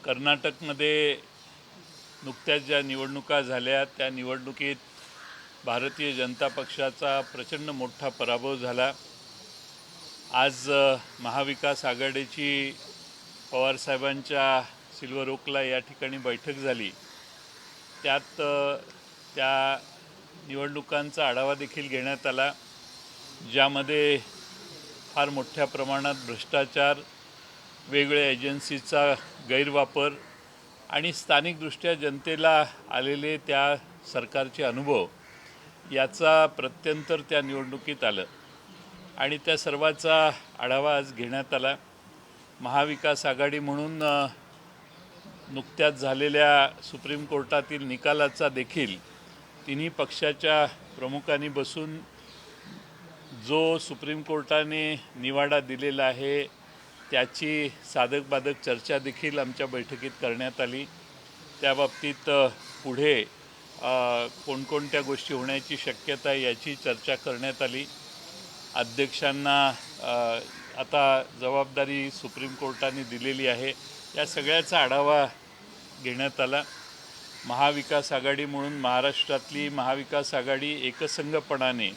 कर्नाटकमध्ये नुकत्याच ज्या निवडणुका झाल्या त्या निवडणुकीत भारतीय जनता पक्षाचा प्रचंड मोठा पराभव झाला। आज महाविकास आघाडीची पवारसाहेबांच्या सिल्वर ओकला या ठिकाणी बैठक झाली। त्यात त्या निवडणुकांचा आढावा देखील घेण्यात आला, ज्यामध्ये फार मोठ्या प्रमाणात भ्रष्टाचार, वेगवेगळ्या एजन्सीचा गैरवापर आणि स्थानिकदृष्ट्या जनतेला आलेले त्या सरकारचे अनुभव याचा प्रत्यंतर त्या निवडणुकीत आलं आणि त्या सर्वाचा आढावा आज घेण्यात आला। महाविकास आघाडी म्हणून नुकत्याच झालेल्या सुप्रीम कोर्टातील निकालाचा देखील तिन्ही पक्षाच्या प्रमुखांनी बसून जो सुप्रीम कोर्टाने निवाडा दिलेला आहे त्याची साधक बाधक चर्चा देखील आमच्या बैठकीत करण्यात आली। त्या बाबतीत पुढे कोणकोणत्या गोष्टी होण्याची शक्यता आहे याची चर्चा करण्यात आली। अध्यक्षांना आता जबाबदारी सुप्रीम कोर्टाने दिलेली आहे, या सगळ्याचा आढावा घेण्यात आला। महाविकास आघाडी म्हणून महाराष्ट्रातली महाविकास आघाडी एकसंघपणाने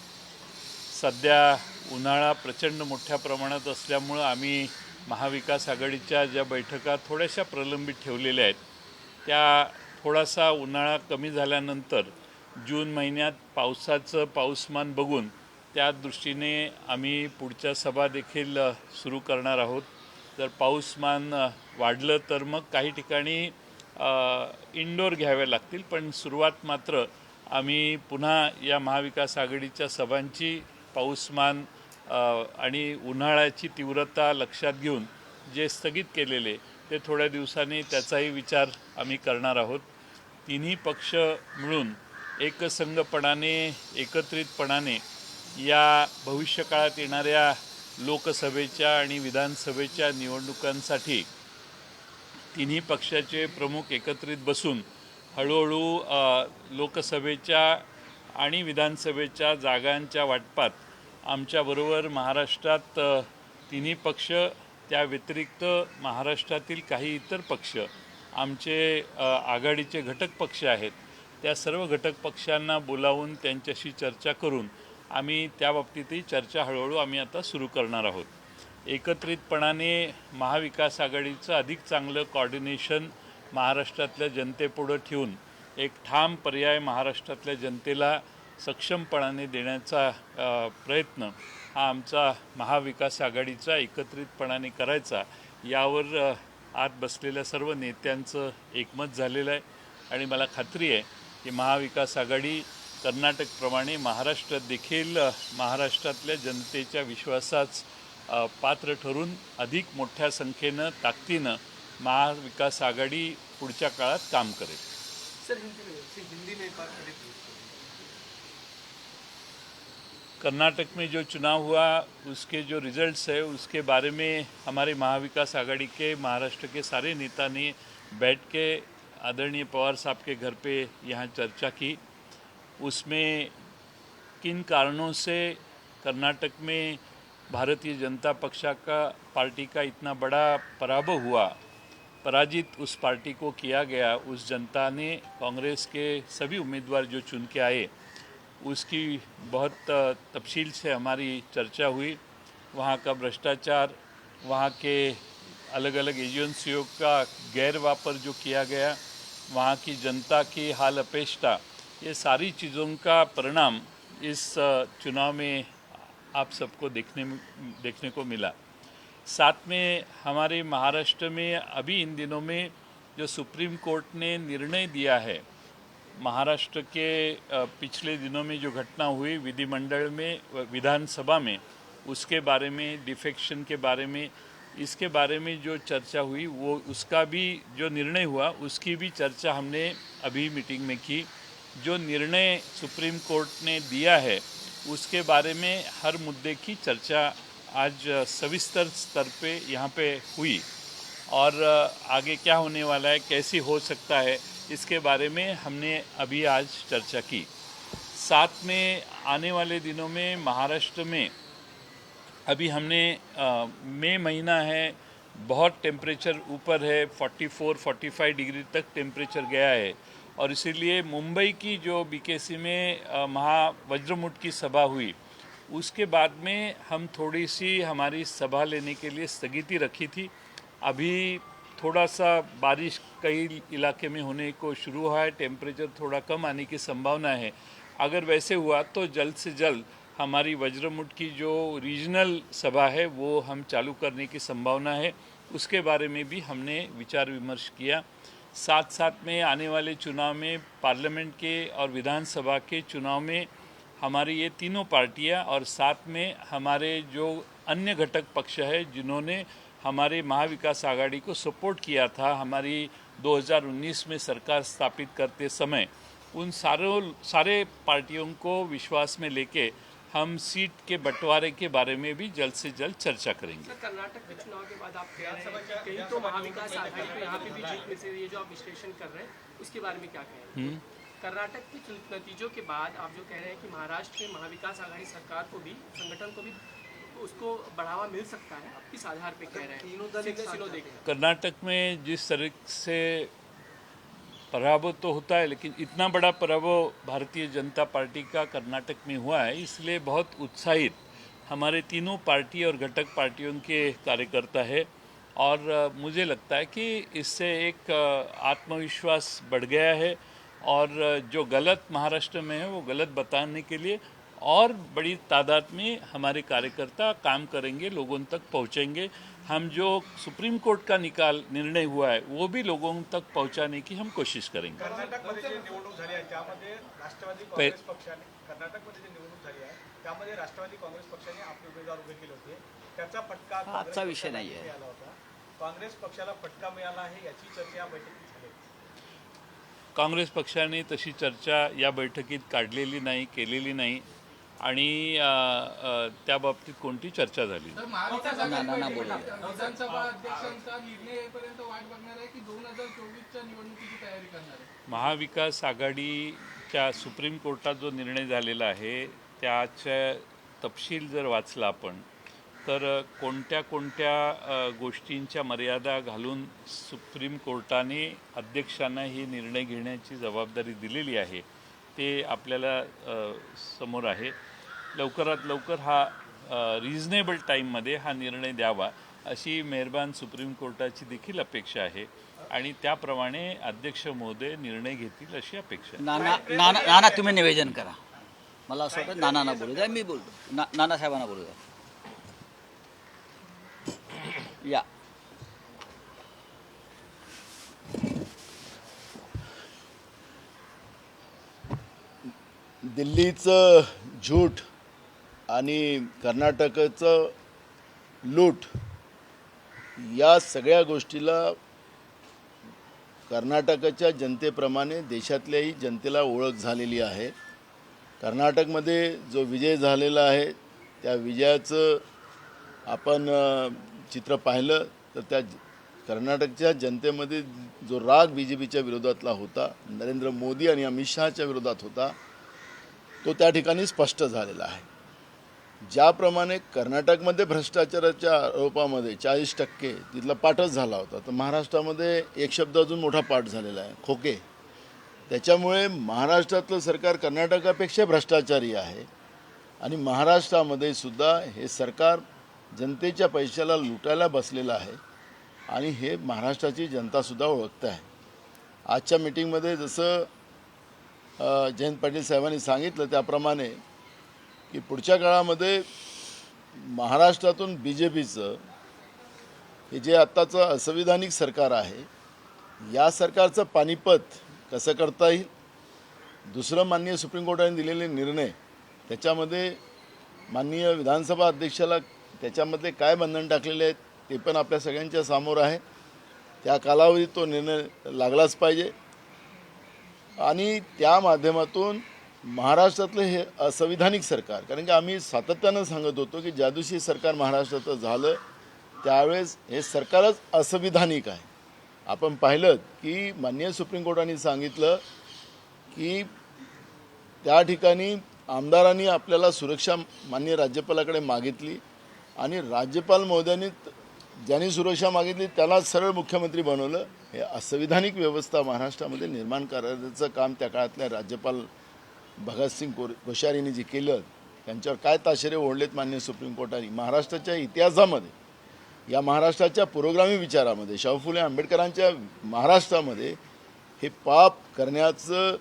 सध्या उन्हाळा प्रचंड मोठ्या प्रमाणात असल्यामुळं आम्ही महाविकास आघाडीच्या ज्या बैठका थोड्याशा प्रलंबित ठेवलेल्या आहेत त्या थोडासा उन्हाळा कमी झाल्यानंतर जून महिन्यात पाऊसमान बघून त्या दृष्टीने आम्ही पुढच्या सभा देखील सुरू करणार आहोत। जर पाऊसमान वाढलं तर मग काही ठिकाणी इंडोर घ्याव्या लागतील, पण सुरुवात मात्र आम्ही पुन्हा या महाविकास आघाडीच्या सभांची पाऊसमान आणि उन्हाळ्याची तीव्रता लक्षात घेऊन जे स्थगित केलेले ते थोड्या दिवसांनी त्याचाही विचार आम्ही करणार आहोत। तिन्ही पक्ष मिळून एकसंघपणाने एकत्रितपणाने या भविष्यकाळात येणाऱ्या लोकसभेच्या आणि विधानसभेच्या निवडणुकांसाठी तिन्ही पक्षाचे प्रमुख एकत्रित बसून हळूहळू लोकसभेच्या आणि विधानसभेच्या जागांच्या वाटपात आमच्याबरोबर महाराष्ट्रात तिन्ही पक्ष, त्या व्यतिरिक्त महाराष्ट्रातील काही इतर पक्ष, आमचे आघाडीचे घटक पक्ष आहेत, त्या सर्व घटक पक्षांना बोलावून त्यांच्याशी चर्चा करून आम्ही त्या बाबतीतही चर्चा हळूहळू आम्ही आता सुरू करणार आहोत। एकत्रितपणाने महाविकास आघाडीचं अधिक चांगलं कोऑर्डिनेशन महाराष्ट्रातल्या जनतेपुढं ठेवून एक ठाम पर्याय महाराष्ट्रातल्या जनतेला सक्षमपणाने देण्याचा प्रयत्न हा आमचा महाविकास आघाडीचा एकत्रितपणाने करायचा, यावर आत बसलेल्या सर्व नेत्यांचं एकमत झालेलं आहे आणि मला खात्री आहे की महाविकास आघाडी कर्नाटकप्रमाणे महाराष्ट्रात देखील महाराष्ट्रातल्या जनतेच्या विश्वासास पात्र ठरून अधिक मोठ्या संख्येनं ताकदीनं महाविकास आघाडी पुढच्या काळात काम करेल। सर, हिंदी में बात करें। कर्नाटक में जो चुनाव हुआ उसके जो रिजल्ट्स है उसके बारे में हमारे महाविकास आघाड़ी के महाराष्ट्र के सारे नेता ने बैठ के आदरणीय पवार साहब के घर पे यहाँ चर्चा की। उसमें किन कारणों से कर्नाटक में भारतीय जनता पार्टी का इतना बड़ा पराभव हुआ, पराजित उस पार्टी को किया गया, उस जनता ने कांग्रेस के सभी उम्मीदवार जो चुन के आए उसकी बहुत तफसील से हमारी चर्चा हुई। वहाँ का भ्रष्टाचार, वहाँ के अलग अलग एजेंसियों का गैरवापर जो किया गया, वहाँ की जनता की हाल अपेष्टा, ये सारी चीज़ों का परिणाम इस चुनाव में आप सबको देखने को मिला। साथ में हमारे महाराष्ट्र में अभी इन दिनों में जो सुप्रीम कोर्ट ने निर्णय दिया है, महाराष्ट्र के पिछले दिनों में जो घटना हुई विधिमंडल में, विधानसभा में, उसके बारे में, डिफेक्शन के बारे में, इसके बारे में जो चर्चा हुई वो उसका भी जो निर्णय हुआ उसकी भी चर्चा हमने अभी मीटिंग में की। जो निर्णय सुप्रीम कोर्ट ने दिया है उसके बारे में हर मुद्दे की चर्चा आज सविस्तर स्तर पे यहाँ पे हुई और आगे क्या होने वाला है, कैसे हो सकता है, इसके बारे में हमने अभी आज चर्चा की। साथ में आने वाले दिनों में महाराष्ट्र में अभी हमने मई महीना है, बहुत टेम्परेचर ऊपर है, 44-45 डिग्री तक टेम्परेचर गया है। और इसीलिए मुंबई की जो बीकेसी में वज्रमुठ की सभा हुई, उसके बाद में हम थोड़ी सी हमारी सभा लेने के लिए स्थगिति रखी थी। अभी थोड़ा सा बारिश कई इलाके में होने को शुरू हुआ है, टेम्परेचर थोड़ा कम आने की संभावना है। अगर वैसे हुआ तो जल्द से जल्द हमारी वज्रमुठ की जो रीजनल सभा है वो हम चालू करने की संभावना है। उसके बारे में भी हमने विचार विमर्श किया। साथ साथ में आने वाले चुनाव में, पार्लियामेंट के और विधानसभा के चुनाव में हमारी ये तीनों पार्टियां और साथ में हमारे जो अन्य घटक पक्ष है जिन्होंने हमारे महाविकास आघाड़ी को सपोर्ट किया था हमारी 2019 में सरकार स्थापित करते समय, उन सारे पार्टियों को विश्वास में लेके हम सीट के बंटवारे के बारे में भी जल्द से जल्द चर्चा करेंगे। सर, कर्नाटक के चुनाव के बाद आप कह रहे हैं कि कहीं तो महाविकास आघाड़ी को यहाँ पे भी जीत में से ये जो आप विश्लेषण कर रहे हैं उसके बारे में क्या कह रहे हैं? कर्नाटक के नतीजों के बाद आप जो कह रहे हैं कि महाराष्ट्र में महाविकास आघाड़ी सरकार को भी, संगठन को भी उसको बढ़ावा मिल सकता है, आप किस आधार पे कह रहे हैं? कर्नाटक में जिस तरह से पराभव तो होता है, लेकिन इतना बड़ा पराभव भारतीय जनता पार्टी का कर्नाटक में हुआ है, इसलिए बहुत उत्साहित हमारे तीनों पार्टी और घटक पार्टियों के कार्यकर्ता है। और मुझे लगता है कि इससे एक आत्मविश्वास बढ़ गया है और जो गलत महाराष्ट्र में है वो गलत बताने के लिए और बड़ी तादाद में हमारे कार्यकर्ता काम करेंगे, लोगों तक पहुंचेंगे। हम जो सुप्रीम कोर्ट का निर्णय हुआ है वो भी लोगों तक पहुंचाने की हम कोशिश करेंगे। कर्नाटकमध्ये जी निवडणूक झाली आहे त्यामध्ये राष्ट्रवादी काँग्रेस पक्षाने कर्नाटकमध्ये जी निवडणूक झाली आहे त्यामध्ये राष्ट्रवादी काँग्रेस पक्षाने आपले उमेदवार उभे केले होते, त्याचा फटका आजचा विषय नाही आहे। मिळाला होता। काँग्रेस पक्षाला फटका मिळाला आहे याची चर्चा या बैठकीत झाली। काँग्रेस पक्षाने तशी चर्चा या बैठकीत काढलेली नाही, केलेली नाही आणि त्या बाबतीत कोणती चर्चा झाली विधानसभा अध्यक्षांचा निर्णय येईपर्यंत वाट बघणार आहे की 2024च्या निवडणुकीची तयारी करणार आहे? महाविकास आघाडीच्या सुप्रीम कोर्टात जो निर्णय झालेला आहे त्याचा तपशील जर वाचला आपण तर कोणत्या कोणत्या गोष्टींच्या मर्यादा घालून सुप्रीम कोर्टाने अध्यक्षांना ही निर्णय घेण्याची जबाबदारी दिलेली आहे ते आपल्याला समोर आहे। लवकरात लवकर हा रिझनेबल टाईममध्ये हा निर्णय द्यावा अशी मेहरबान सुप्रीम कोर्टाची देखील अपेक्षा आहे आणि त्याप्रमाणे अध्यक्ष महोदय निर्णय घेतील अशी अपेक्षा आहे। नाना तुम्ही निवेदन करा। मला असं वाटतं नाना बोलू द्या, मी बोलतो। नाना साहेबांना बोलू द्या। या दिल्लीचं झूठ आणि कर्नाटकाचं लूट या सगळ्या गोष्टीला कर्नाटकाच्या जनतेप्रमाणे देशातल्याही जनतेला ओळख झालेली आहे। कर्नाटकमध्ये जो विजय झालेला आहे त्या विजयाचं आपण चित्र पाहिलं तर त्या कर्नाटकच्या जनतेमध्ये जो राग BJPच्या विरोधातला होता, नरेंद्र मोदी आणि अमित शहाच्या विरोधात होता, तो त्या ठिकाणी स्पष्ट झालेला आहे। ज्याप्रमाणे कर्नाटकमध्ये भ्रष्टाचाराच्या आरोपामध्ये 40% तिथला पाठच झाला होता, तर महाराष्ट्रामध्ये एक शब्द अजून मोठा पाठ झालेला आहे, खोके। त्याच्यामुळे महाराष्ट्रातलं सरकार कर्नाटकापेक्षा भ्रष्टाचारी आहे आणि महाराष्ट्रामध्ये सुद्धा हे सरकार जनतेच्या पैशाला लुटायला बसलेलं आहे आणि हे महाराष्ट्राची जनतासुद्धा ओळखते आहे। आजच्या मीटिंगमध्ये जसं जयंत पाटील साहेबांनी सांगितलं त्याप्रमाणे की पुढच्या काळामध्ये महाराष्ट्रातून BJPचं हे जे आत्ताचं असंविधानिक सरकार आहे या सरकारचं पानिपत कसं करता येईल, दुसरं माननीय सुप्रीम कोर्टाने दिलेले निर्णय त्याच्यामध्ये माननीय विधानसभा अध्यक्षाला त्याच्यामध्ये काय बंधन टाकलेले आहेत ते पण आपल्या सगळ्यांच्या समोर आहे। त्या कालावधीत तो निर्णय लागलाच पाहिजे आणि त्या माध्यमातून महाराष्ट्रातलं हे असंविधानिक सरकार, कारण की आम्ही सातत्यानं सांगत होतो की ज्या दिवशी सरकार महाराष्ट्रात झालं त्यावेळेस हे सरकारच असंविधानिक आहे। आपण पाहिलं की माननीय सुप्रीम कोर्टाने सांगितलं की त्या ठिकाणी आमदारांनी आपल्याला सुरक्षा माननीय राज्यपालाकडे मागितली आणि राज्यपाल महोदयांनी ज्यांनी सुरक्षा मागितली त्याला सरळ मुख्यमंत्री बनवलं. हे असंविधानिक व्यवस्था महाराष्ट्रामध्ये निर्माण करण्याचं काम त्या काळातल्या राज्यपाल भगतसिंग कोश्यारींनी जे केलं, त्यांच्यावर काय ताशेरे ओढलेत माननीय सुप्रीम कोर्टाने. महाराष्ट्राच्या इतिहासामध्ये, या महाराष्ट्राच्या पुरोगामी विचारामध्ये, शाहू फुले आंबेडकरांच्या महाराष्ट्रामध्ये हे पाप करण्याचं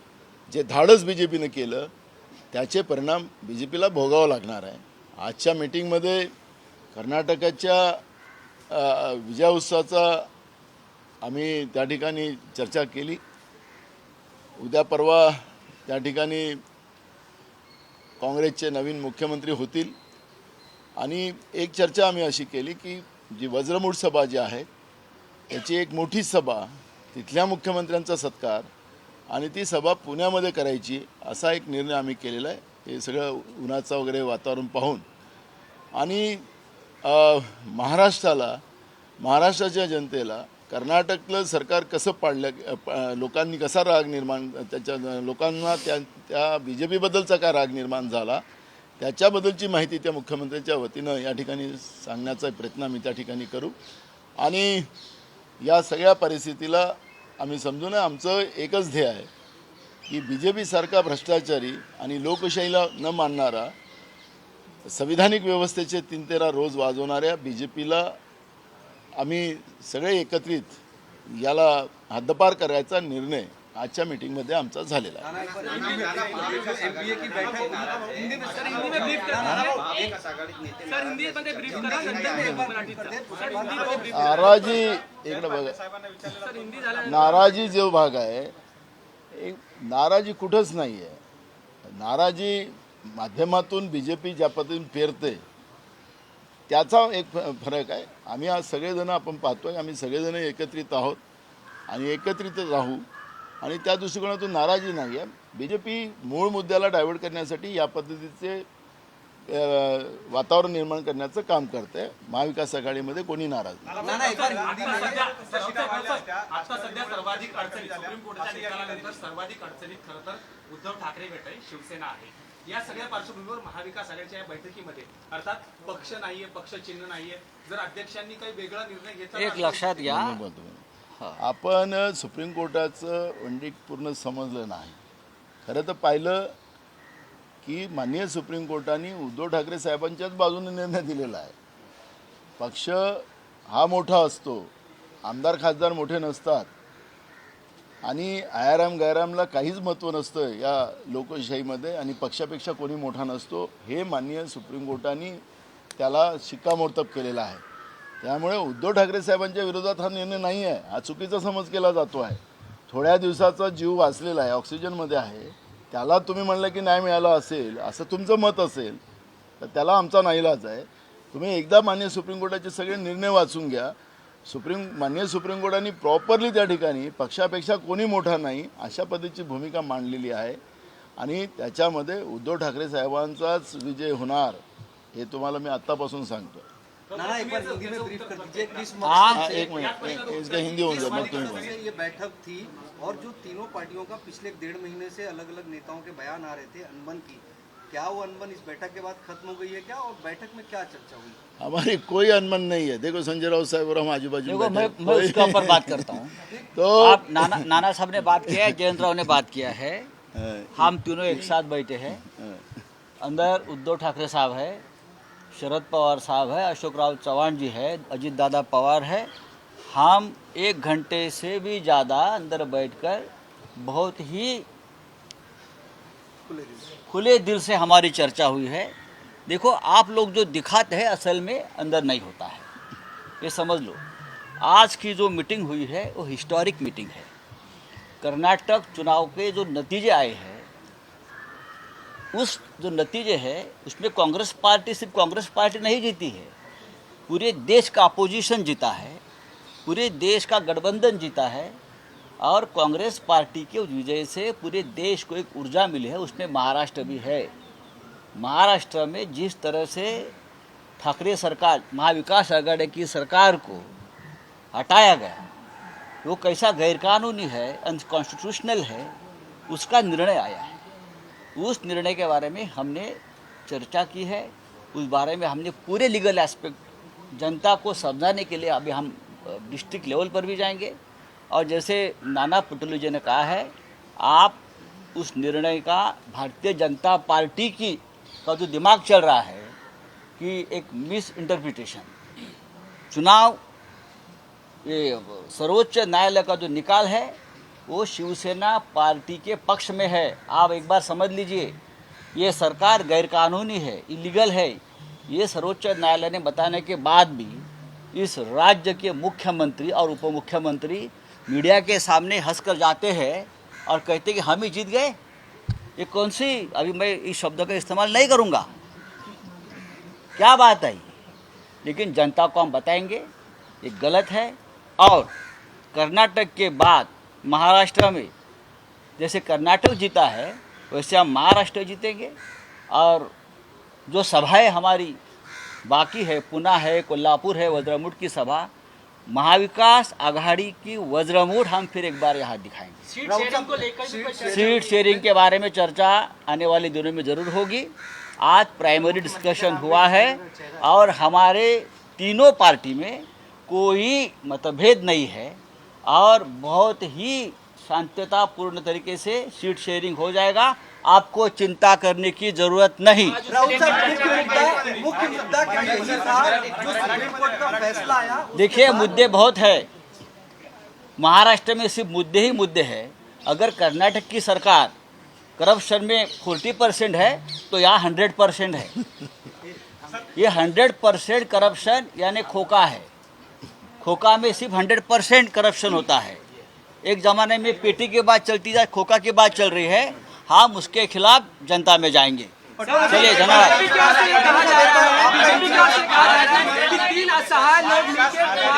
जे धाडस बी जे पीनं केलं त्याचे परिणाम बी जे पीला भोगावं लागणार आहे. आजच्या मीटिंगमध्ये कर्नाटकाच्या विजय उत्सवाचा आम्ही त्या ठिकाणी चर्चा केली. उद्या परवा त्या ठिकाणी काँग्रेसचे नवीन मुख्यमंत्री होतील आणि एक चर्चा आम्ही अशी केली की जी वज्रमूठ सभा जी आहे त्याची एक मोठी सभा, तिथल्या मुख्यमंत्र्यांचा सत्कार आणि ती सभा पुण्यामध्ये करायची असा एक निर्णय आम्ही केलेला आहे. हे सगळं उन्हाचं वगैरे वातावरण पाहून आणि महाराष्ट्राच्या जनतेला कर्नाटकलं सरकार कसं पाडलं, लोकांनी कसा राग निर्माण, त्याच्या लोकांना त्या बी जे पीबद्दलचा काय राग निर्माण झाला त्याच्याबद्दलची माहिती त्या मुख्यमंत्र्यांच्या वतीनं या ठिकाणी सांगण्याचा प्रयत्न आम्ही त्या ठिकाणी करू. आणि या सगळ्या परिस्थितीला आम्ही समजून आमचं एकच ध्येय आहे की बी जे पीसारखा भ्रष्टाचारी आणि लोकशाहीला न मानणारा, संविधानिक व्यवस्थेचे 3-13 रोज वाजवणाऱ्या बी जे पीला आम्ही सगळे एकत्रित याला हद्दपार करायचा निर्णय आजच्या मीटिंगमध्ये आमचा झालेला आहे. नाराजी इकडे बघा, नाराजी जो भाग आहे एक नाराजी कुठंच नाही आहे. नाराजी माध्यमातून बी जे पी ज्या पद्धतीने पेरते त्याचा एक फरक आहे. आम्ही आज सगळेजण आपण पाहतोय, आम्ही सगळेजण एकत्रित आहोत आणि एकत्रितच राहू आणि त्या दृष्टिकोनातून नाराजी नाही आहे. बी जे पी मूळ मुद्द्याला डायव्हर्ट करण्यासाठी या पद्धतीचे वातावरण निर्माण करण्याचं काम करते. महाविकास आघाडीमध्ये कोणी नाराज नाही. आता सध्या सर्वाधिक अडचणीत सुप्रीम कोर्टाच्या निकालानंतर सर्वाधिक अडचणीत खरं तर उद्धव ठाकरे गट आहे, शिवसेना आहे. या सगळ्या पार्श्वभूमीवर महाविकास आघाडीच्या या बैठकीमध्ये अर्थात पक्ष नाहीये, पक्ष चिन्ह नाहीये, जर अध्यक्षांनी काही वेगळा निर्णय घेतला, एक लक्षात घ्या, आपण सुप्रीम कोर्टाचं वर्डिक्ट पूर्ण समजलं नाही. खरं तर पाहिलं की माननीय सुप्रीम कोर्टाने उद्धव ठाकरे साहेबांच्याच बाजूने निर्णय दिलेला आहे. पक्ष हा मोठा असतो, आमदार खासदार मोठे नसतात आणि आयाराम गैरामला काहीच महत्त्व नसतं या लोकशाहीमध्ये आणि पक्षापेक्षा कोणी मोठा नसतो. हे माननीय सुप्रीम कोर्टाने त्याला शिक्कामोर्तब केलेला आहे. त्यामुळे उद्धव ठाकरे साहेबांच्या विरोधात हा निर्णय नाही आहे, हा चुकीचा समज केला जातो आहे. थोड्या दिवसाचा जीव वाचलेला आहे, ऑक्सिजनमध्ये आहे, त्याला तुम्ही म्हणलं की नाही मिळालं असेल असं तुमचं मत असेल तर त्याला आमचा नाईलाज आहे. तुम्ही एकदा माननीय सुप्रीम कोर्टाचे सगळे निर्णय वाचून घ्या. माननीय सुप्रीम कोर्टाने प्रॉपरली त्या ठिकाणी पक्षापेक्षा कोणी मोठा नाही अशा पद्धतीची भूमिका मांडलेली आहे आणि त्याच्यामध्ये उद्धव ठाकरे साहेबांचाच विजय होणार हे तुम्हाला मी आत्तापासून सांगतो. एक मिनट, इसका हिंदी होऊन जाए, मग तुम्ही बोला. ये बैठक थी और जो तीनों पार्टियों का पिछले 1.5 महीने से अलग अलग नेताओं के बयान आ रहे थे अनबन की, क्या वो अनबन इस बैठक के बाद खत्म हो गई है क्या, और बैठक में क्या चर्चा हुई? हमारी कोई अनबन नहीं है. देखो संजय राउत साहब और हम आजू बाजू देखो मैं उसके ऊपर बात करता हूँ. तो आप नाना साहब ने बात किया है, जयंत राव ने बात किया है, हम तीनों एक साथ बैठे हैं. अंदर उद्धव ठाकरे साहब है, शरद पवार साहब है, अशोक राव चौहान जी है, अजीत दादा पवार है. हम 1 घंटे से भी ज़्यादा अंदर बैठकर बहुत ही खुले दिल से हमारी चर्चा हुई है. देखो आप लोग जो दिखाते हैं असल में अंदर नहीं होता है, ये समझ लो. आज की जो मीटिंग हुई है वो हिस्टोरिक मीटिंग है. कर्नाटक चुनाव के जो नतीजे आए हैं उस जो नतीजे हैं उसमें कांग्रेस पार्टी, सिर्फ कांग्रेस पार्टी नहीं जीती है, पूरे देश का अपोजिशन जीता है, पूरे देश का गठबंधन जीता है और कांग्रेस पार्टी के विजय से पूरे देश को एक ऊर्जा मिली है. उसमें महाराष्ट्र भी है. महाराष्ट्र में जिस तरह से ठाकरे सरकार, महाविकास आघाड़ी की सरकार को हटाया गया वो कैसा गैरकानूनी है, अनकॉन्स्टिट्यूशनल है, उसका निर्णय आया है. उस निर्णय के बारे में हमने चर्चा की है, उस बारे में हमने पूरे लीगल एस्पेक्ट जनता को समझाने के लिए अभी हम डिस्ट्रिक्ट लेवल पर भी जाएंगे। और जैसे नाना पटोले जी ने कहा है, आप उस निर्णय का भारतीय जनता पार्टी का जो दिमाग चल रहा है कि एक मिस इंटरप्रिटेशन, चुनाव ये सर्वोच्च न्यायालय का जो निकाल है वो शिवसेना पार्टी के पक्ष में है। आप एक बार समझ लीजिए, ये सरकार गैरकानूनी है, इलीगल है। ये सर्वोच्च न्यायालय ने बताने के बाद भी इस राज्य के मुख्यमंत्री और उप मुख्यमंत्री मीडिया के सामने हंसकर जाते हैं और कहते कि हम ही जीत गए। ये कौन सी, अभी मैं इस शब्द का इस्तेमाल नहीं करूँगा, क्या बात है। लेकिन जनता को हम बताएंगे ये गलत है। और कर्नाटक के बाद महाराष्ट्र में जैसे कर्नाटक जीता है वैसे हम महाराष्ट्र जीतेंगे। और जो सभाएं हमारी बाकी है, पुणे है, कोल्हापुर है, वज्रमूठ की सभा, महाविकास आघाड़ी की वज्रमूठ हम फिर एक बार यहाँ दिखाएंगे। सीट शेयरिंग को लेकर भी कोई चर्चा सीट शेयरिंग के बारे में चर्चा आने वाले दिनों में ज़रूर होगी। आज प्राइमरी डिस्कशन हुआ है और हमारे तीनों पार्टी में कोई मतभेद नहीं है और बहुत ही शांततापूर्ण तरीके से सीट शेयरिंग हो जाएगा। आपको चिंता करने की जरूरत नहीं। मुख्य मुद्दा क्या यही था जो सुप्रीम कोर्ट का फैसला आया? देखिए, मुद्दे बहुत है। महाराष्ट्र में सिर्फ मुद्दे ही मुद्दे हैं। अगर कर्नाटक की सरकार करप्शन में 40% है तो यहाँ 100% है। ये 100% करप्शन यानी खोखा है। खोखा में सिर्फ 100% करप्शन होता है। एक ज़माने में पेटी की बात चलती है, खोखा की बात चल रही है। हम उसके खिलाफ जनता में जाएंगे। चलिए, धन्यवाद।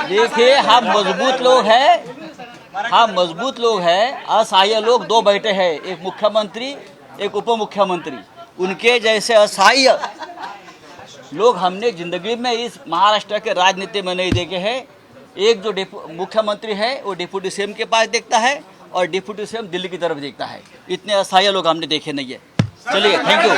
देखिए, हम मजबूत लोग हैं। असहाय लोग दो बैठे हैं, एक मुख्यमंत्री, एक उप मुख्यमंत्री। उनके जैसे असहाय लोग हमने जिंदगी में इस महाराष्ट्र के राजनीति में नहीं देखे हैं। एक जो मुख्यमंत्री है वो डिप्टी सीएम के पास देखता है और डिप्टी सीएम दिल्ली की तरफ देखता है। इतने असहाय लोग हमने देखे नहीं है। चलिए, थैंक यू।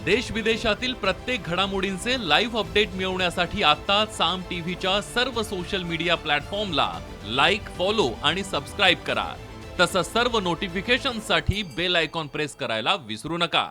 देश विदेशातील प्रत्येक घडामोडींचे लाईव्ह अपडेट मिळवण्यासाठी आता साम टीव्हीच्या सर्व सोशल मीडिया प्लॅटफॉर्मला लाईक, फॉलो आणि सबस्क्राईब करा। तसंच सर्व नोटिफिकेशनसाठी बेल आयकॉन प्रेस करायला विसरू नका।